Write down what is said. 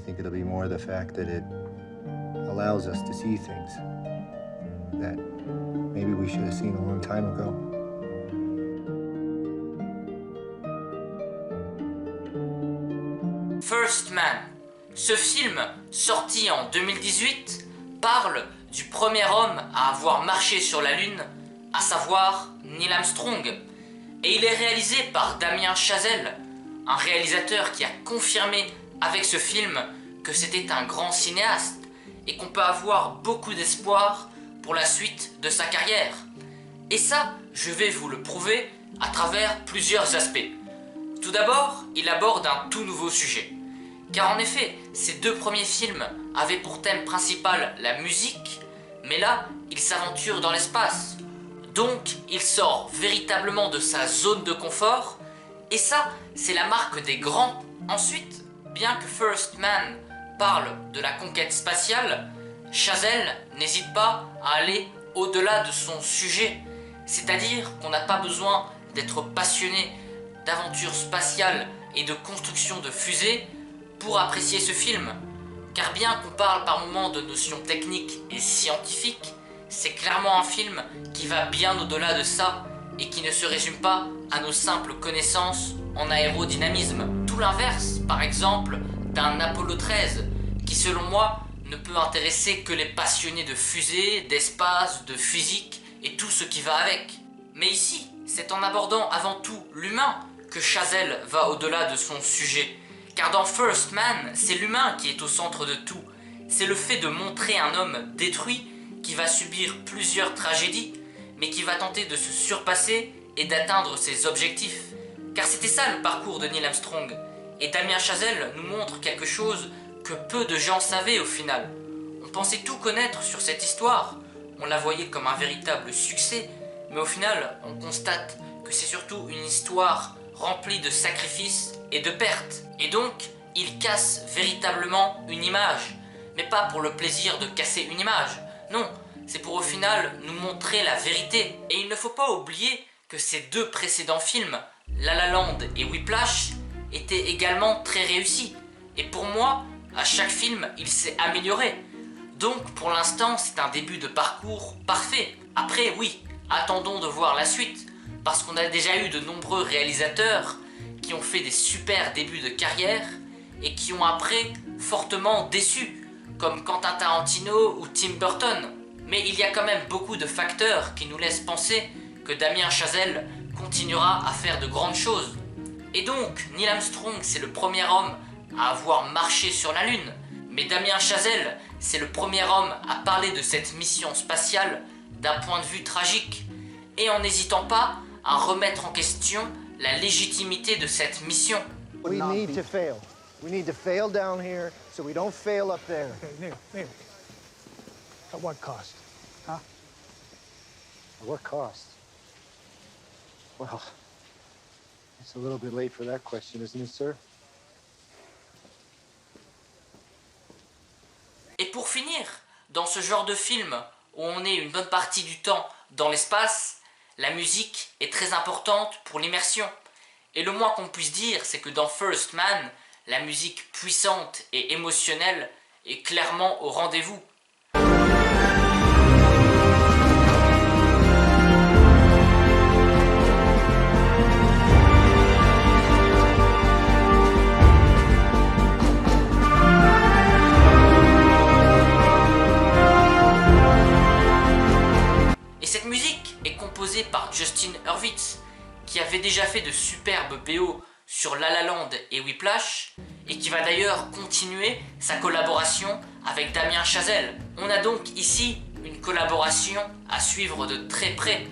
think it'll be more the fact that it allows us to see things that maybe we should have seen a long time ago. First Man. Ce film, sorti en 2018, parle du premier homme à avoir marché sur la Lune, à savoir Neil Armstrong. Et il est réalisé par Damien Chazelle, un réalisateur qui a confirmé avec ce film que c'était un grand cinéaste et qu'on peut avoir beaucoup d'espoir pour la suite de sa carrière. Et ça, je vais vous le prouver à travers plusieurs aspects. Tout d'abord, il aborde un tout nouveau sujet. Car en effet, ces deux premiers films avaient pour thème principal la musique, mais là, il s'aventure dans l'espace. Donc, il sort véritablement de sa zone de confort, et ça, c'est la marque des grands. Ensuite, bien que First Man parle de la conquête spatiale, Chazelle n'hésite pas à aller au-delà de son sujet. C'est-à-dire qu'on n'a pas besoin d'être passionné d'aventure spatiale et de construction de fusées pour apprécier ce film. Car bien qu'on parle par moments de notions techniques et scientifiques, c'est clairement un film qui va bien au-delà de ça et qui ne se résume pas à nos simples connaissances en aérodynamisme. Tout l'inverse, par exemple, d'un Apollo 13, qui selon moi ne peut intéresser que les passionnés de fusées, d'espace, de physique et tout ce qui va avec. Mais ici, c'est en abordant avant tout l'humain que Chazelle va au-delà de son sujet. Car dans First Man, c'est l'humain qui est au centre de tout. C'est le fait de montrer un homme détruit qui va subir plusieurs tragédies, mais qui va tenter de se surpasser et d'atteindre ses objectifs. Car c'était ça le parcours de Neil Armstrong. Et Damien Chazelle nous montre quelque chose que peu de gens savaient au final. On pensait tout connaître sur cette histoire, on la voyait comme un véritable succès, mais au final, on constate que c'est surtout une histoire remplie de sacrifices et de pertes. Et donc, il casse véritablement une image, mais pas pour le plaisir de casser une image. Non, c'est pour au final nous montrer la vérité. Et il ne faut pas oublier que ces deux précédents films, La La Land et Whiplash, étaient également très réussis. Et pour moi, à chaque film, il s'est amélioré. Donc pour l'instant, c'est un début de parcours parfait. Après, oui, attendons de voir la suite, parce qu'on a déjà eu de nombreux réalisateurs qui ont fait des super débuts de carrière et qui ont après fortement déçu, comme Quentin Tarantino ou Tim Burton. Mais il y a quand même beaucoup de facteurs qui nous laissent penser que Damien Chazelle continuera à faire de grandes choses. Et donc, Neil Armstrong, c'est le premier homme à avoir marché sur la Lune. Mais Damien Chazelle, c'est le premier homme à parler de cette mission spatiale d'un point de vue tragique, et en n'hésitant pas à remettre en question la légitimité de cette mission. We need to fail. We need to fail down here so we don't fail up there. Okay, Neil. At what cost? Huh? At what cost? Well, it's a little bit late for that question, isn't it, sir? Et pour finir, dans ce genre de film où on est une bonne partie du temps dans l'espace, la musique est très importante pour l'immersion. Et le moins qu'on puisse dire, c'est que dans First Man, la musique puissante et émotionnelle est clairement au rendez-vous. Et cette musique est composée par Justin Hurwitz, qui avait déjà fait de superbes BO sur La La Land et Whiplash, et qui va d'ailleurs continuer sa collaboration avec Damien Chazelle. On a donc ici une collaboration à suivre de très près.